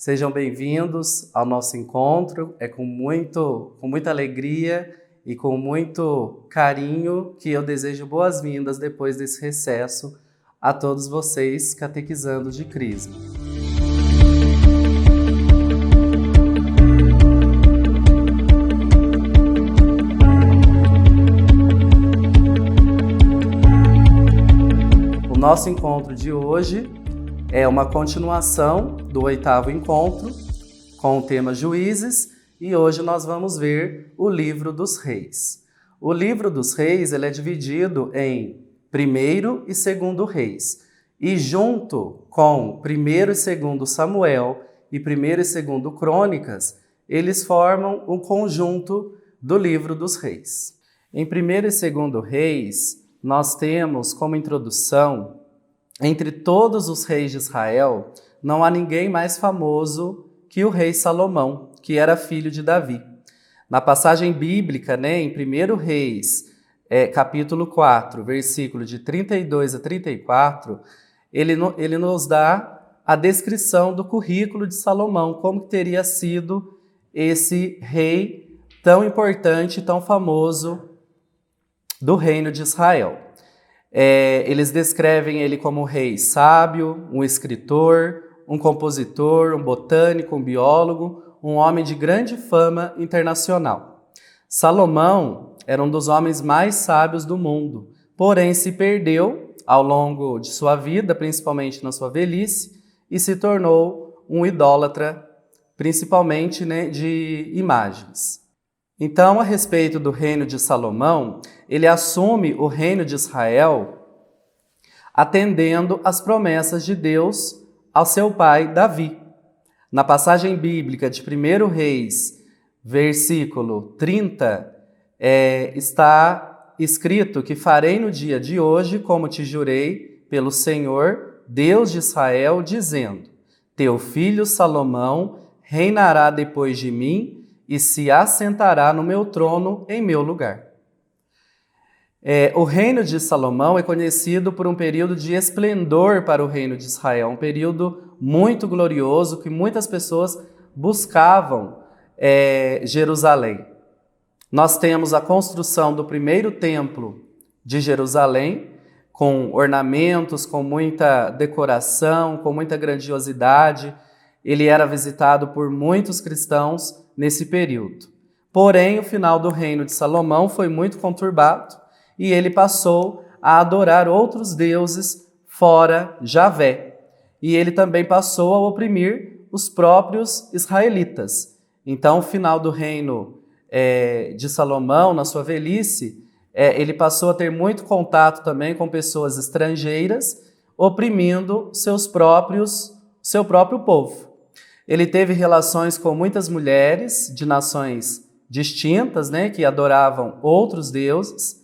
Sejam bem-vindos ao nosso encontro. É com muita alegria e com muito carinho que eu desejo boas-vindas depois desse recesso a todos vocês catequizando de Crisma. O nosso encontro de hoje é uma continuação do 8º encontro com o tema Juízes e hoje nós vamos ver o Livro dos Reis. O Livro dos Reis ele é dividido em 1º e 2º Reis e junto com 1º e 2º Samuel e 1º e 2º Crônicas, eles formam um conjunto do Livro dos Reis. Em 1º e 2º Reis, nós temos como introdução: entre todos os reis de Israel, não há ninguém mais famoso que o rei Salomão, que era filho de Davi. Na passagem bíblica, em 1 Reis, capítulo 4, versículo de 32 a 34, ele nos dá a descrição do currículo de Salomão, como que teria sido esse rei tão importante, tão famoso do reino de Israel. Eles descrevem ele como um rei sábio, um escritor, um compositor, um botânico, um biólogo, um homem de grande fama internacional. Salomão era um dos homens mais sábios do mundo, porém se perdeu ao longo de sua vida, principalmente na sua velhice, e se tornou um idólatra, principalmente de imagens. Então, a respeito do reino de Salomão, ele assume o reino de Israel atendendo às promessas de Deus ao seu pai Davi. Na passagem bíblica de 1 Reis, versículo 30, está escrito que farei no dia de hoje como te jurei pelo Senhor, Deus de Israel, dizendo: teu filho Salomão reinará depois de mim e se assentará no meu trono em meu lugar. O reino de Salomão é conhecido por um período de esplendor para o reino de Israel, um período muito glorioso que muitas pessoas buscavam Jerusalém. Nós temos a construção do primeiro templo de Jerusalém, com ornamentos, com muita decoração, com muita grandiosidade. Ele era visitado por muitos cristãos nesse período. Porém, o final do reino de Salomão foi muito conturbado e ele passou a adorar outros deuses fora Javé. E ele também passou a oprimir os próprios israelitas. Então, o final do reino de Salomão, na sua velhice, ele passou a ter muito contato também com pessoas estrangeiras, oprimindo seu próprio povo. Ele teve relações com muitas mulheres de nações distintas, que adoravam outros deuses.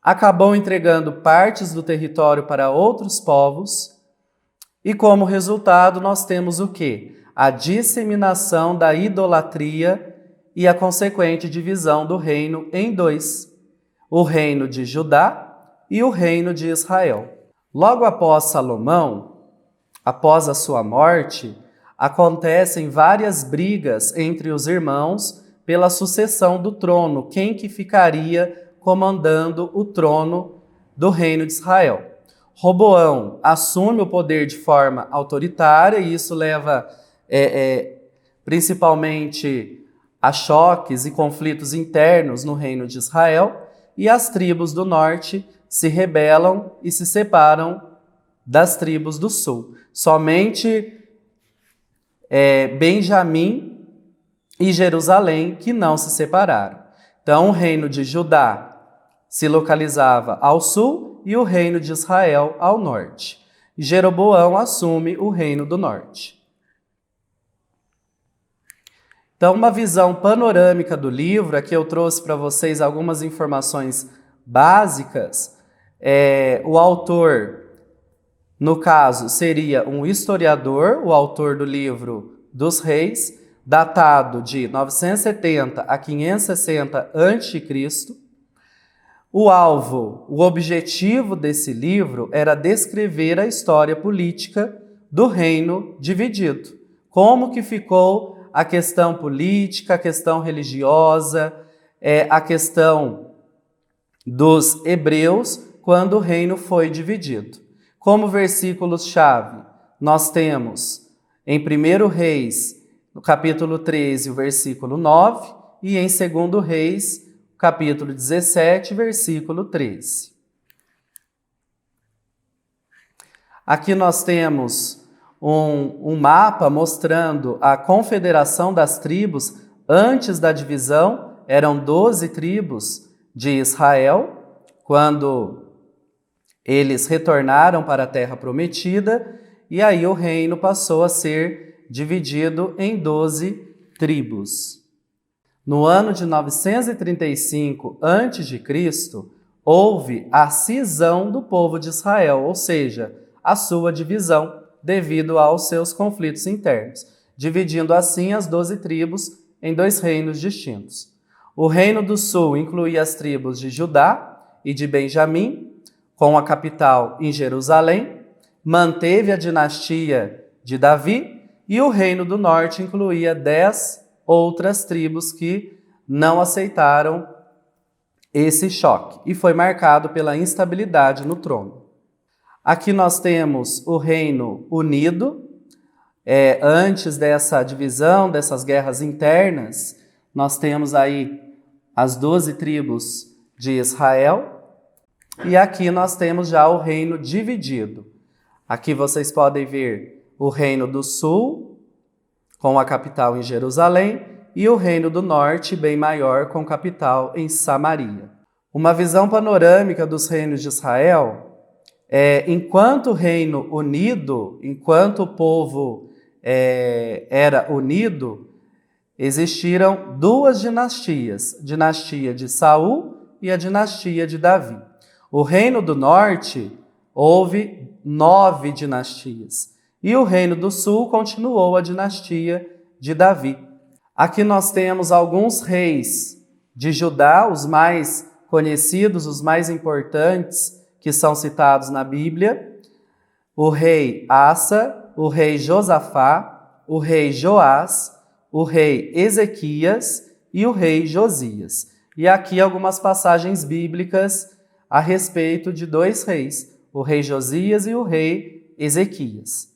Acabou entregando partes do território para outros povos. E como resultado, nós temos o quê? A disseminação da idolatria e a consequente divisão do reino em dois: o reino de Judá e o reino de Israel. Logo após Salomão, após a sua morte, acontecem várias brigas entre os irmãos pela sucessão do trono, quem que ficaria comandando o trono do reino de Israel. Roboão assume o poder de forma autoritária e isso leva principalmente a choques e conflitos internos no reino de Israel, e as tribos do norte se rebelam e se separam das tribos do sul. Somente Benjamim e Jerusalém que não se separaram. Então, o reino de Judá se localizava ao sul e o reino de Israel ao norte. Jeroboão assume o reino do norte. Então, uma visão panorâmica do livro, aqui eu trouxe para vocês algumas informações básicas. O autor, no caso, seria um historiador, o autor do livro dos Reis, datado de 970 a 560 a.C. O objetivo desse livro era descrever a história política do reino dividido, como que ficou a questão política, a questão religiosa, a questão dos hebreus quando o reino foi dividido. Como versículos-chave, nós temos em 1 Reis, no capítulo 13, o versículo 9, e em 2 Reis, capítulo 17, versículo 13. Aqui nós temos um mapa mostrando a confederação das tribos antes da divisão. Eram 12 tribos de Israel, quando eles retornaram para a Terra Prometida, e aí o reino passou a ser dividido em 12 tribos. No ano de 935 a.C., houve a cisão do povo de Israel, ou seja, a sua divisão devido aos seus conflitos internos, dividindo assim as 12 tribos em 2 reinos distintos. O reino do sul incluía as tribos de Judá e de Benjamim, com a capital em Jerusalém, manteve a dinastia de Davi, e o reino do norte incluía 10 outras tribos que não aceitaram esse choque e foi marcado pela instabilidade no trono. Aqui nós temos o Reino Unido. Antes dessa divisão, dessas guerras internas, nós temos aí as 12 tribos de Israel, e aqui nós temos já o reino dividido. Aqui vocês podem ver o Reino do Sul, com a capital em Jerusalém, e o Reino do Norte, bem maior, com capital em Samaria. Uma visão panorâmica dos reinos de Israel. Enquanto o reino unido, enquanto o povo era unido, existiram 2 dinastias, a dinastia de Saul e a dinastia de Davi. O reino do norte, houve 9 dinastias, e o reino do sul continuou a dinastia de Davi. Aqui nós temos alguns reis de Judá, os mais conhecidos, os mais importantes, que são citados na Bíblia: o rei Asa, o rei Josafá, o rei Joás, o rei Ezequias e o rei Josias. E aqui algumas passagens bíblicas a respeito de 2 reis, o rei Josias e o rei Ezequias.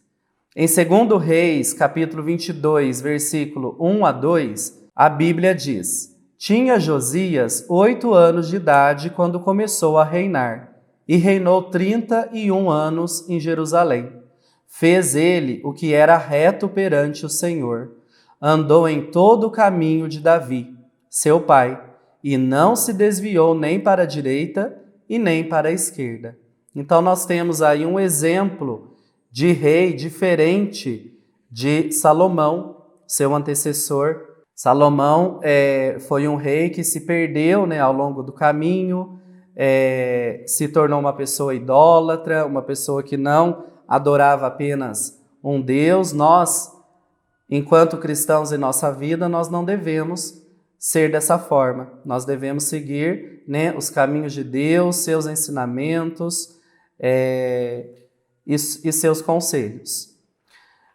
Em 2 Reis, capítulo 22, versículo 1 a 2, a Bíblia diz: tinha Josias 8 anos de idade quando começou a reinar, e reinou 31 anos em Jerusalém. Fez ele o que era reto perante o Senhor, andou em todo o caminho de Davi, seu pai, e não se desviou nem para a direita e nem para a esquerda. Então nós temos aí um exemplo de rei diferente de Salomão, seu antecessor. Salomão foi um rei que se perdeu, ao longo do caminho, se tornou uma pessoa idólatra, uma pessoa que não adorava apenas um Deus. Nós, enquanto cristãos em nossa vida, nós não devemos ser dessa forma. Nós devemos seguir os caminhos de Deus, seus ensinamentos e seus conselhos.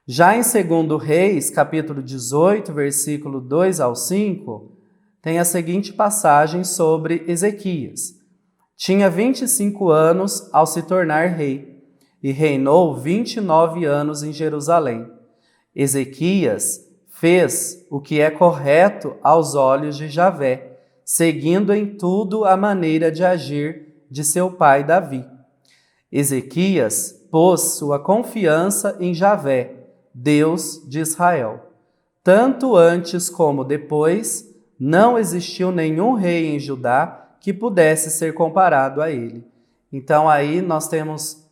Já em 2 Reis, capítulo 18, versículo 2 ao 5, tem a seguinte passagem sobre Ezequias. Tinha 25 anos ao se tornar rei, e reinou 29 anos em Jerusalém. Ezequias fez o que é correto aos olhos de Javé, seguindo em tudo a maneira de agir de seu pai Davi. Ezequias pôs sua confiança em Javé, Deus de Israel. Tanto antes como depois, não existiu nenhum rei em Judá que pudesse ser comparado a ele. Então aí nós temos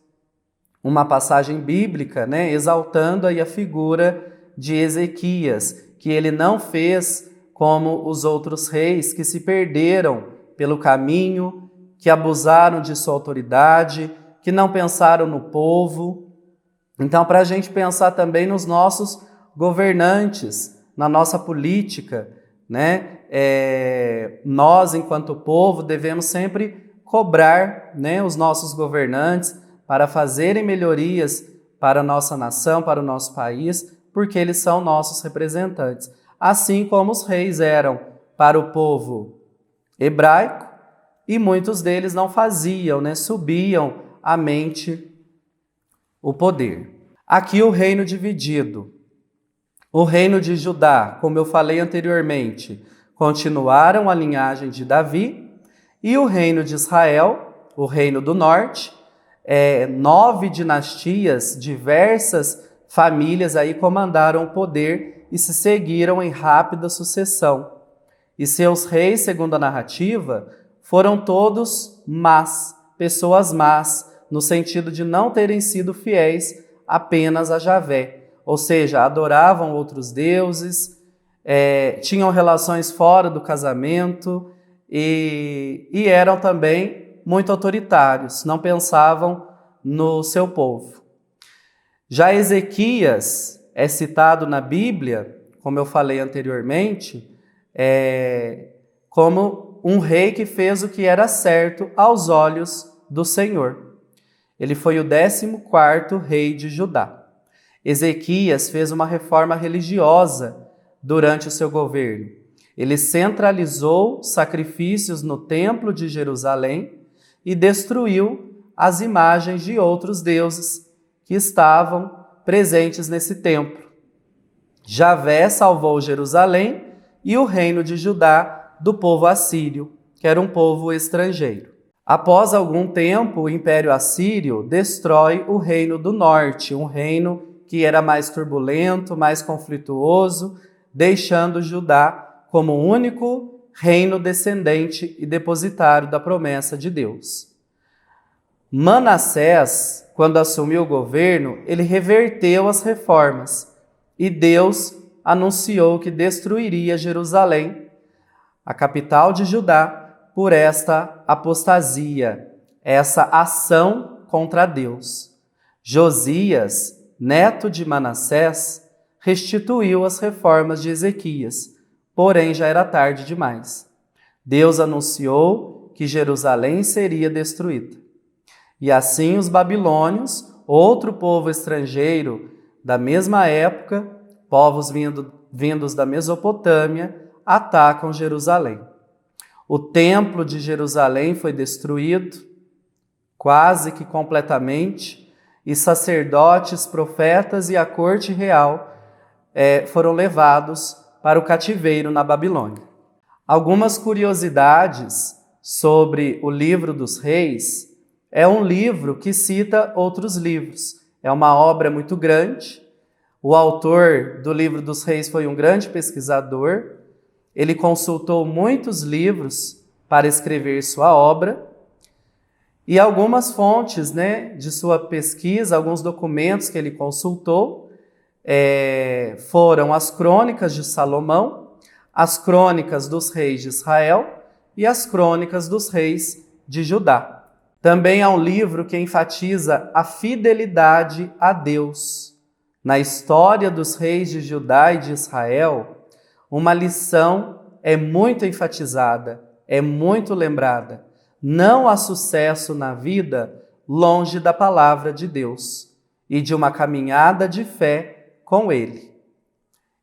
uma passagem bíblica, exaltando aí a figura de Ezequias, que ele não fez como os outros reis que se perderam pelo caminho, que abusaram de sua autoridade, que não pensaram no povo. Então, para a gente pensar também nos nossos governantes, na nossa política, nós, enquanto povo, devemos sempre cobrar os nossos governantes para fazerem melhorias para a nossa nação, para o nosso país, porque eles são nossos representantes. Assim como os reis eram para o povo hebraico, e muitos deles não faziam, subiam à mente o poder. Aqui o reino dividido. O reino de Judá, como eu falei anteriormente, continuaram a linhagem de Davi, e o reino de Israel, o reino do norte, 9 dinastias, diversas famílias aí comandaram o poder e se seguiram em rápida sucessão. E seus reis, segundo a narrativa, foram todos más, pessoas más, no sentido de não terem sido fiéis apenas a Javé. Ou seja, adoravam outros deuses, tinham relações fora do casamento e eram também muito autoritários, não pensavam no seu povo. Já Ezequias é citado na Bíblia, como eu falei anteriormente, como um rei que fez o que era certo aos olhos do Senhor. Ele foi o 14º rei de Judá. Ezequias fez uma reforma religiosa durante o seu governo. Ele centralizou sacrifícios no templo de Jerusalém e destruiu as imagens de outros deuses que estavam presentes nesse templo. Javé salvou Jerusalém e o reino de Judá do povo assírio, que era um povo estrangeiro. Após algum tempo, o Império Assírio destrói o reino do norte, um reino que era mais turbulento, mais conflituoso, deixando Judá como o único reino descendente e depositário da promessa de Deus. Manassés, quando assumiu o governo, ele reverteu as reformas e Deus anunciou que destruiria Jerusalém, a capital de Judá, por esta apostasia, essa ação contra Deus. Josias, neto de Manassés, restituiu as reformas de Ezequias, porém já era tarde demais. Deus anunciou que Jerusalém seria destruída. E assim os babilônios, outro povo estrangeiro da mesma época, povos vindos da Mesopotâmia, atacam Jerusalém. O templo de Jerusalém foi destruído, quase que completamente, e sacerdotes, profetas e a corte real foram levados para o cativeiro na Babilônia. Algumas curiosidades sobre o livro dos reis. É um livro que cita outros livros. É uma obra muito grande. O autor do livro dos reis foi um grande pesquisador. Ele consultou muitos livros para escrever sua obra. E algumas fontes de sua pesquisa, alguns documentos que ele consultou, foram as crônicas de Salomão, as crônicas dos reis de Israel e as crônicas dos reis de Judá. Também há um livro que enfatiza a fidelidade a Deus. Na história dos reis de Judá e de Israel, uma lição é muito enfatizada, é muito lembrada. Não há sucesso na vida longe da palavra de Deus e de uma caminhada de fé com Ele.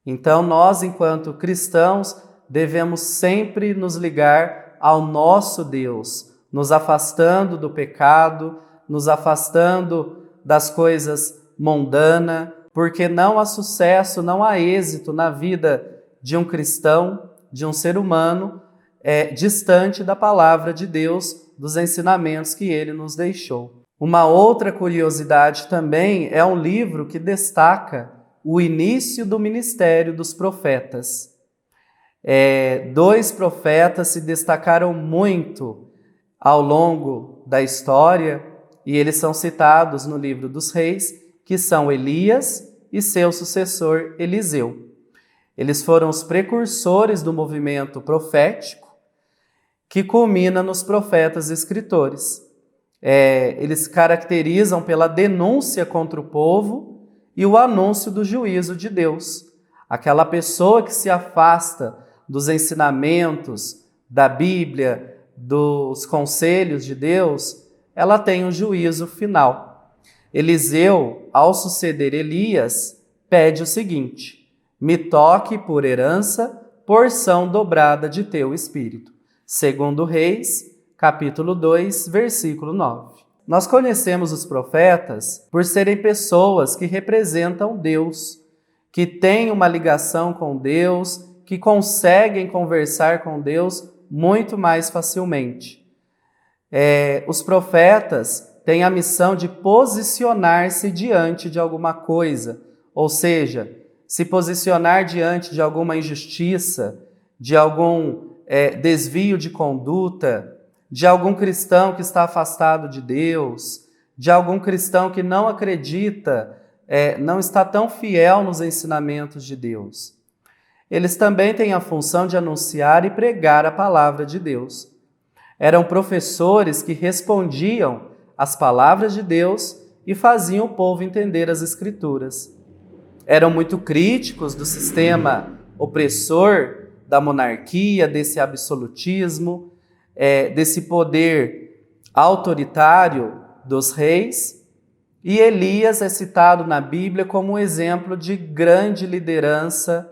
Então, nós, enquanto cristãos, devemos sempre nos ligar ao nosso Deus, nos afastando do pecado, nos afastando das coisas mundanas, porque não há sucesso, não há êxito na vida de um cristão, de um ser humano, distante da palavra de Deus, dos ensinamentos que Ele nos deixou. Uma outra curiosidade também é um livro que destaca o início do ministério dos profetas. 2 profetas se destacaram muito ao longo da história e eles são citados no livro dos reis, que são Elias e seu sucessor Eliseu. Eles foram os precursores do movimento profético que culmina nos profetas e escritores. Eles se caracterizam pela denúncia contra o povo e o anúncio do juízo de Deus. Aquela pessoa que se afasta dos ensinamentos da Bíblia, dos conselhos de Deus, ela tem um juízo final. Eliseu, ao suceder Elias, pede o seguinte: me toque por herança, porção dobrada de teu espírito. Segundo Reis, capítulo 2, versículo 9. Nós conhecemos os profetas por serem pessoas que representam Deus, que têm uma ligação com Deus, que conseguem conversar com Deus muito mais facilmente. Os profetas têm a missão de posicionar-se diante de alguma coisa, ou seja, se posicionar diante de alguma injustiça, de algum desvio de conduta, de algum cristão que está afastado de Deus, de algum cristão que não acredita, não está tão fiel nos ensinamentos de Deus. Eles também têm a função de anunciar e pregar a palavra de Deus. Eram professores que respondiam às palavras de Deus e faziam o povo entender as Escrituras. Eram muito críticos do sistema opressor, da monarquia, desse absolutismo, desse poder autoritário dos reis. E Elias é citado na Bíblia como um exemplo de grande liderança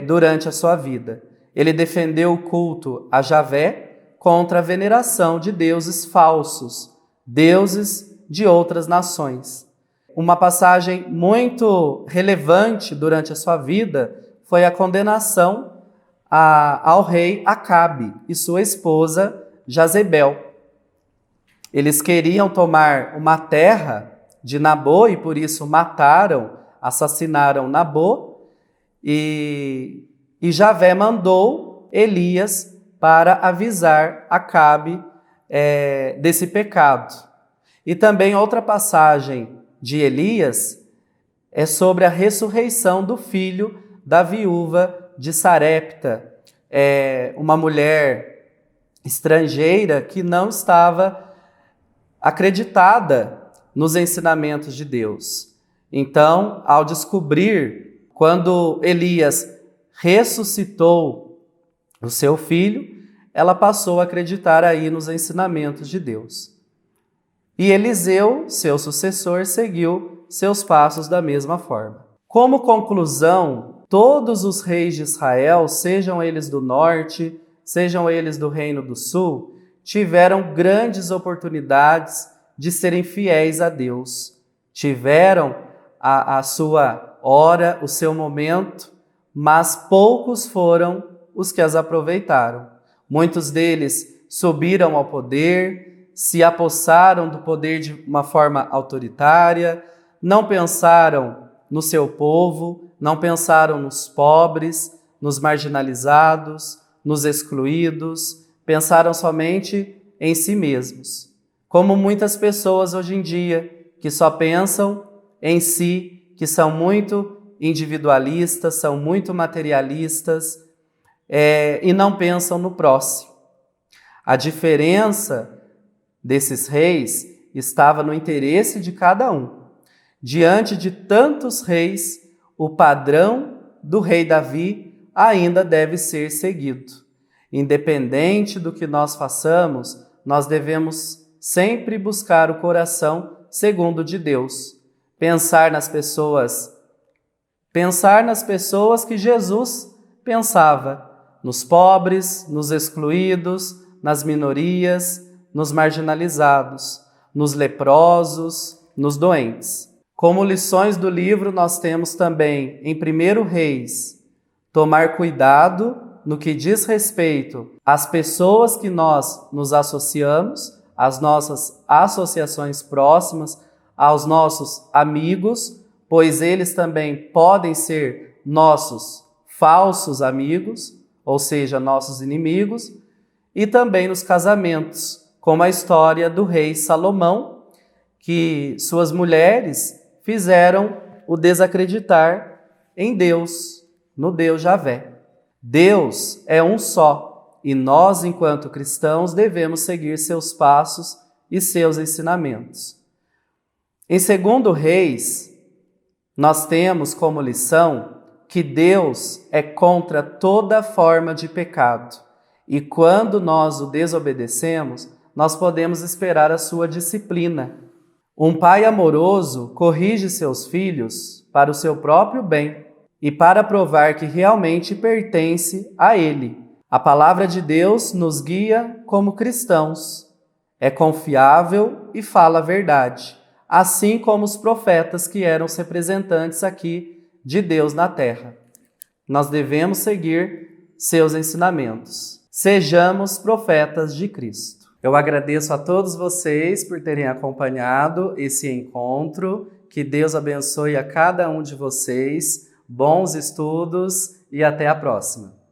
durante a sua vida. Ele defendeu o culto a Javé contra a veneração de deuses falsos, deuses de outras nações. Uma passagem muito relevante durante a sua vida foi a condenação ao rei Acabe e sua esposa Jezebel. Eles queriam tomar uma terra de Nabô e por isso assassinaram Nabô, e Javé mandou Elias para avisar Acabe desse pecado. E também outra passagem de Elias é sobre a ressurreição do filho da viúva de Sarepta, uma mulher estrangeira que não estava acreditada nos ensinamentos de Deus. Então, ao descobrir, quando Elias ressuscitou o seu filho, ela passou a acreditar aí nos ensinamentos de Deus. E Eliseu, seu sucessor, seguiu seus passos da mesma forma. Como conclusão, todos os reis de Israel, sejam eles do norte, sejam eles do Reino do Sul, tiveram grandes oportunidades de serem fiéis a Deus. Tiveram a sua hora, o seu momento, mas poucos foram os que as aproveitaram. Muitos deles subiram ao poder, se apossaram do poder de uma forma autoritária, não pensaram no seu povo, não pensaram nos pobres, nos marginalizados, nos excluídos, pensaram somente em si mesmos. Como muitas pessoas hoje em dia, que só pensam em si, que são muito individualistas, são muito materialistas e não pensam no próximo. A diferença desses reis estava no interesse de cada um. Diante de tantos reis, o padrão do rei Davi ainda deve ser seguido. Independente do que nós façamos, nós devemos sempre buscar o coração segundo o de Deus. Pensar nas pessoas que Jesus pensava, nos pobres, nos excluídos, nas minorias, nos marginalizados, nos leprosos, nos doentes. Como lições do livro, nós temos também, em 1 Reis, tomar cuidado no que diz respeito às pessoas que nós nos associamos, às nossas associações próximas, aos nossos amigos, pois eles também podem ser nossos falsos amigos, ou seja, nossos inimigos, e também nos casamentos, como a história do rei Salomão, que suas mulheres fizeram o desacreditar em Deus, no Deus Javé. Deus é um só, e nós, enquanto cristãos, devemos seguir seus passos e seus ensinamentos. Em 2 Reis, nós temos como lição que Deus é contra toda forma de pecado, e quando nós o desobedecemos, nós podemos esperar a sua disciplina. Um pai amoroso corrige seus filhos para o seu próprio bem e para provar que realmente pertence a ele. A palavra de Deus nos guia como cristãos. É confiável e fala a verdade, assim como os profetas que eram os representantes aqui de Deus na terra. Nós devemos seguir seus ensinamentos. Sejamos profetas de Cristo. Eu agradeço a todos vocês por terem acompanhado esse encontro. Que Deus abençoe a cada um de vocês. Bons estudos e até a próxima.